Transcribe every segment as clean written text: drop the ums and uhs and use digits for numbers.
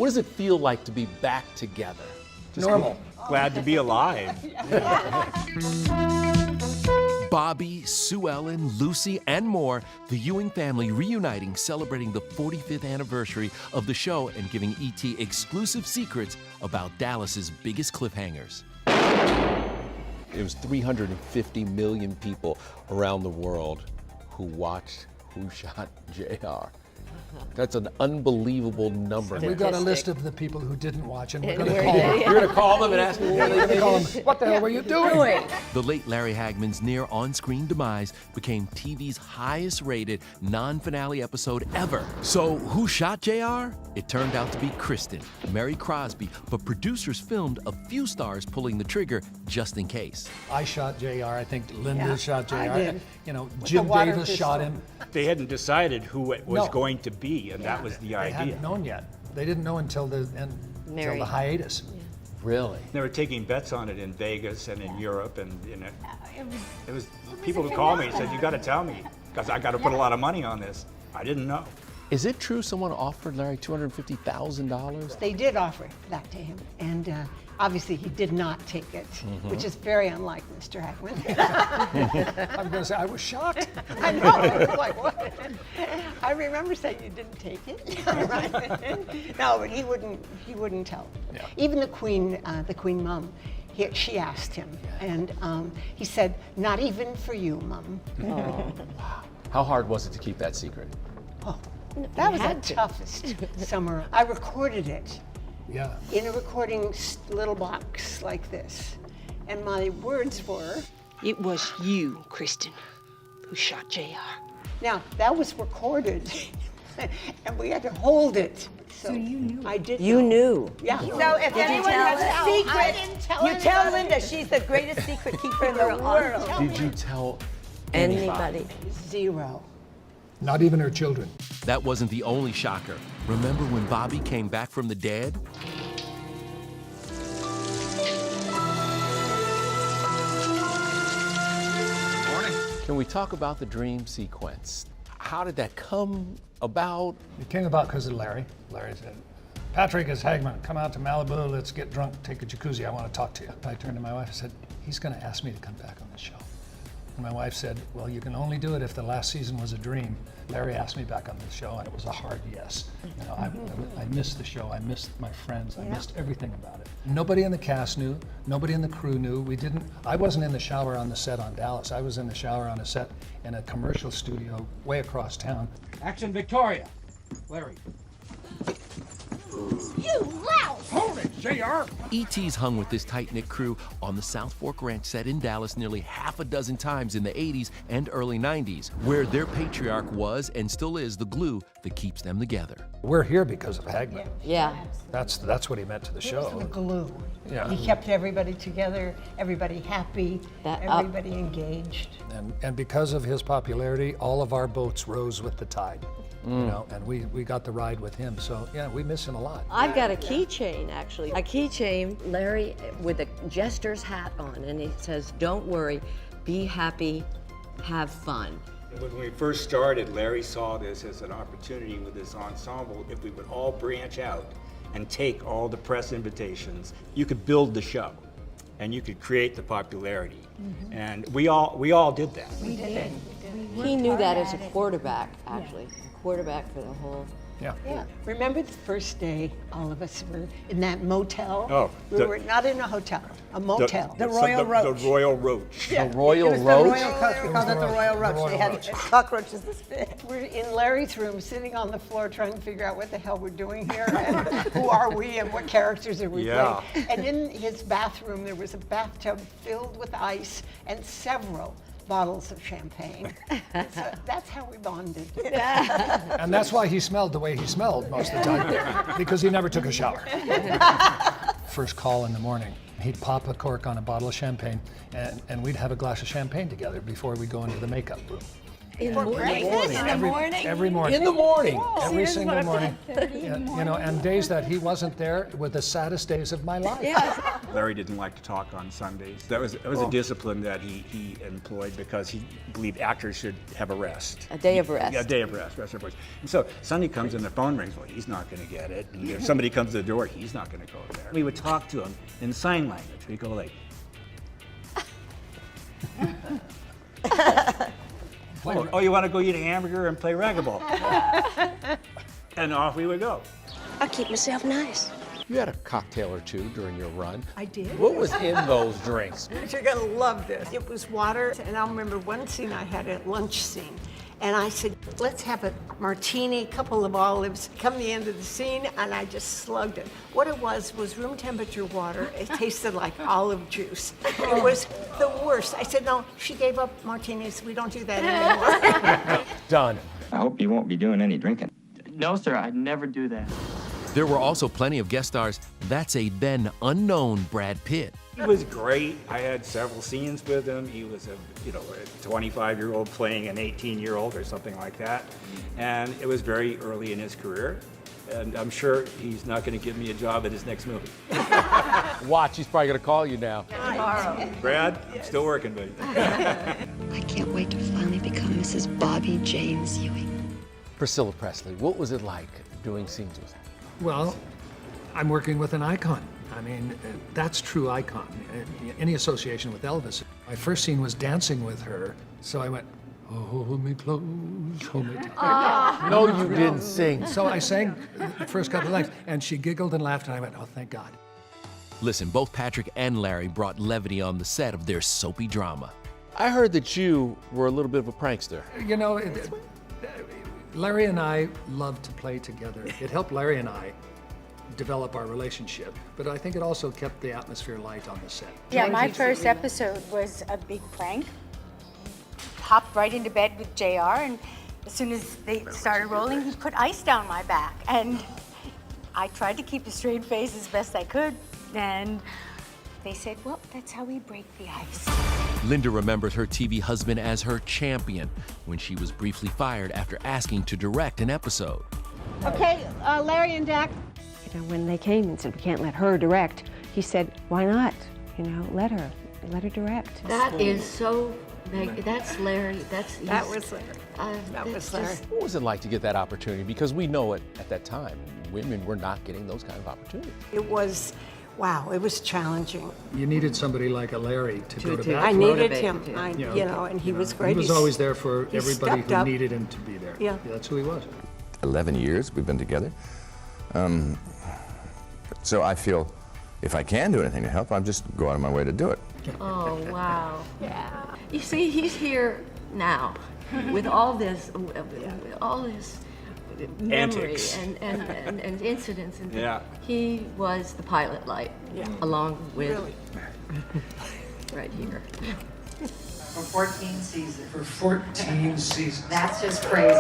What does it feel like to be back together? Just normal. Glad to be alive. Bobby, Sue Ellen, Lucy, and more, the Ewing family reuniting, celebrating the 45th anniversary of the show and giving E.T. exclusive secrets about Dallas's biggest cliffhangers. It was 350 million people around the world who watched Who Shot JR. That's an unbelievable number. We've got a list of the people who didn't watch, and we're going to Where call did them. they- You're going to call them and ask them? We're going to call them, what the hell were you doing? The late Larry Hagman's near on-screen demise became TV's highest-rated non-finale episode ever. So who shot JR? It turned out to be Kristen, Mary Crosby, but producers filmed a few stars pulling the trigger just in case. I shot JR. I think Linda shot JR. I did. You know, With Jim the water Davis pistol. shot him. They hadn't decided who it was No. going to be, and that was the They idea. hadn't known yet. They didn't know until the Mary. hiatus. Really? They were taking bets on it in Vegas and in Europe, and it was people would call me and said, "You got to tell me, because I got to put a lot of money on this." I didn't know. Is it true someone offered Larry $250,000? They did offer that to him, and obviously he did not take it, which is very unlike Mr. Hackman. I'm going to say, I was shocked. I know, I was like, what? I remember saying you didn't take it. No, but he wouldn't tell. Yeah. Even the Queen Mum, she asked him, and he said, "Not even for you, Mum." How hard was it to keep that secret? Oh, that was the had to. toughest summer. I recorded it Yeah. in a recording little box like this. And my words were, It was you, Kristen, who shot JR. now that was recorded and we had to hold it. So you knew. I did You know. knew. Yeah. So if anyone has a secret, I didn't tell you tell anybody. Linda she's the greatest secret keeper in the world. Did you tell anybody? Anybody. Zero. Not even her children. That wasn't the only shocker. Remember when Bobby came back from the dead? Can we talk about the dream sequence? How did that come about? It came about because of Larry. Larry said, "Patrick, it's Hagman. Come out to Malibu. Let's get drunk, take a jacuzzi. I want to talk to you." I turned to my wife and said, "He's going to ask me to come back on the show." And my wife said, "Well, you can only do it if the last season was a dream." Larry asked me back on the show, and it was a hard yes. You know, I missed the show. I missed my friends. I missed everything about it. Nobody in the cast knew. Nobody in the crew knew. I wasn't in the shower on the set on Dallas. I was in the shower on a set in a commercial studio way across town. Action, Victoria. Larry. You louse! Hold it, JR. E.T.'s hung with this tight-knit crew on the South Fork Ranch set in Dallas nearly half a dozen times in the 80s and early 90s, where their patriarch was and still is the glue that keeps them together. We're here because of Hagman. Yeah. That's what he meant to the The show. glue. Yeah. He kept everybody together, everybody happy, That everybody engaged. And because of his popularity, all of our boats rose with the tide. You know, and we got the ride with him. So yeah, we miss him a lot. I've got a keychain, actually. A keychain, Larry with a jester's hat on, and it says, "Don't worry, be happy, have fun." When we first started, Larry saw this as an opportunity with this ensemble. If we would all branch out and take all the press invitations, you could build the show, and you could create the popularity. And we all did that. We did it. He knew that as a quarterback, actually. Quarterback for the whole. Yeah. Yeah. Remember the first day all of us were in that motel? Oh, We were not in a hotel, a motel. The Royal Roach. The Royal Roach. The Royal It was Roach? the Royal Coach. We called it the Royal Roach. Royal They had Roach. cockroaches this big. We're in Larry's room, sitting on the floor, trying to figure out what the hell we're doing here, and who are we, and what characters are we Yeah. playing. And in his bathroom, there was a bathtub filled with ice and several bottles of champagne. So that's how we bonded. And that's why he smelled the way he smelled most of the time, because he never took a shower. First call in the morning, he'd pop a cork on a bottle of champagne, and we'd have a glass of champagne together before we go into the makeup room. In the morning. Every morning. In the morning. Every single morning. Yeah, you know, and days that he wasn't there were the saddest days of my life. Larry didn't like to talk on Sundays. That was a discipline that he employed because he believed actors should have a rest. A day of rest. Yeah, a day of rest their voice. And so Sunday comes and the phone rings. Well, he's not going to get it. And if somebody comes to the door, he's not going to go there. We would talk to him in sign language. We'd go like, oh, you want to go eat a hamburger and play racquetball? And off we would go. I keep myself nice. You had a cocktail or two during your run. I did. What was in those drinks? You're gonna love this. It was water, and I remember one scene I had, a lunch scene, and I said, let's have a martini, couple of olives. Come the end of the scene, and I just slugged it. What it was room temperature water. It tasted like olive juice. It was the worst. I said, no, she gave up martinis. We don't do that anymore. Done. I hope you won't be doing any drinking. No, sir, I'd never do that. There were also plenty of guest stars. That's a then unknown Brad Pitt. He was great. I had several scenes with him. He was a 25-year-old playing an 18-year-old or something like that. And it was very early in his career. And I'm sure he's not going to give me a job at his next movie. Watch, he's probably going to call you now. Brad, I'm still working, buddy. I can't wait to finally become Mrs. Bobby James Ewing. Priscilla Presley, what was it like doing scenes with her? Well, I'm working with an icon. I mean, that's true icon. Any association with Elvis. My first scene was dancing with her, so I went, oh, hold me close, hold me tight. No, you didn't sing. So I sang the first couple of lines, and she giggled and laughed, and I went, oh, thank God. Listen, both Patrick and Larry brought levity on the set of their soapy drama. I heard that you were a little bit of a prankster. You know, Larry and I love to play together. It helped Larry and I develop our relationship, but I think it also kept the atmosphere light on the set. Yeah, my first episode was a big prank. Hopped right into bed with JR, and as soon as they started rolling, he put ice down my back. And I tried to keep a straight face as best I could, and they said, well, that's how we break the ice. Linda remembers her TV husband as her champion when she was briefly fired after asking to direct an episode. Okay, Larry and Dak. You know, when they came and said, we can't let her direct, he said, why not? You know, let her direct. That is so, that's Larry. That was Larry. That was Larry. What was it like to get that opportunity? Because we know it at that time. Women were not getting those kind of opportunities. It was, wow, it was challenging. You needed somebody like a Larry to go to bat. I needed him, Yeah, and he was great. He was always there for everybody stepped who up. needed him to be there. Yeah. That's who he was. 11 years we've been together. So I feel if I can do anything to help, I'll just go out of my way to do it. Oh, wow. Yeah. You see, he's here now with all this memory Antics. and incidents. And Yeah. He was the pilot light, along with right here. For 14 seasons. For 14 seasons. That's just crazy.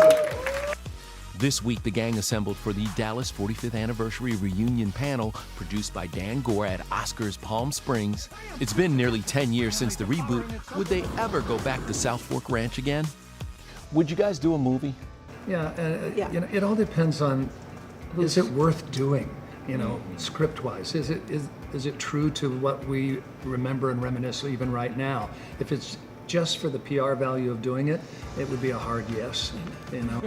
This week, the gang assembled for the Dallas 45th Anniversary Reunion panel produced by Dan Gore at Oscars Palm Springs. It's been nearly 10 years since the reboot. Would they ever go back to South Fork Ranch again? Would you guys do a movie? Yeah, you know, it all depends on, is it worth doing, you know, script-wise? Is it true to what we remember and reminisce even right now? If it's just for the PR value of doing it, it would be a hard yes, you know?